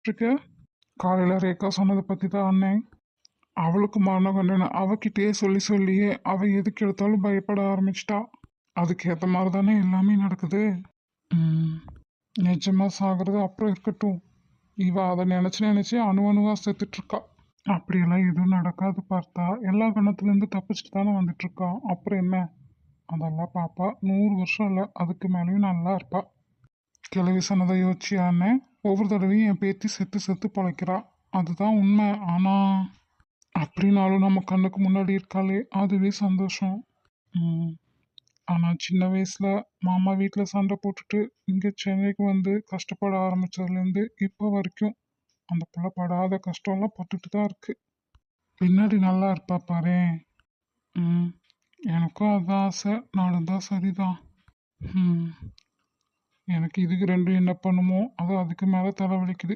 இருக்க காலையில் ரேகா சொன்னதை பற்றி தான் அண்ணன். அவளுக்கு மரண தண்டனை அவகிட்டயே சொல்லி சொல்லியே அவள் எதுக்கு எடுத்தாலும் பயப்பட ஆரம்பிச்சிட்டா. அதுக்கேற்ற மாதிரி தானே எல்லாமே நடக்குது. ம், நிஜமா சாகிறது அப்புறம் இருக்கட்டும். இவ அதை நினச்சி நினச்சி அணுவா செத்துட்ருக்கா. அப்படியெல்லாம் எதுவும் நடக்காது பார்த்தா. எல்லா கணத்துலேருந்து தப்பிச்சுட்டு தானே வந்துட்டுருக்கா. அப்புறம் என்ன, அதெல்லாம் பாப்பா 100 வருஷம் இல்லை, அதுக்கு மேலேயும் நல்லா இருப்பா. கிளவி சொன்னதை யோசிச்சியான்னு ஒவ்வொரு தடவையும் என் பேத்தி செத்து செத்து பொழைக்கிறா. அதுதான் உண்மை. ஆனால் அப்படின்னாலும் நம்ம கண்ணுக்கு முன்னாடி இருக்காளே, அதுவே சந்தோஷம். ம். ஆனால் சின்ன வயசில் மாமா வீட்டில் சண்டை போட்டுட்டு இங்கே சென்னைக்கு வந்து கஷ்டப்பட ஆரம்பித்ததுலேருந்து இப்போ வரைக்கும் அந்த பிள்ளை படாத கஷ்டம்லாம் பட்டுட்டு தான் இருக்கு. பின்னாடி நல்லா இருப்பா பாரேன். ம். எனக்கும் அதான் ஆசை நடந்தால் சரிதான். ம். எனக்கு இதுக்கு ரெண்டும் என்ன பண்ணுமோ அது அதுக்கு மேலே தலைவலிக்குது.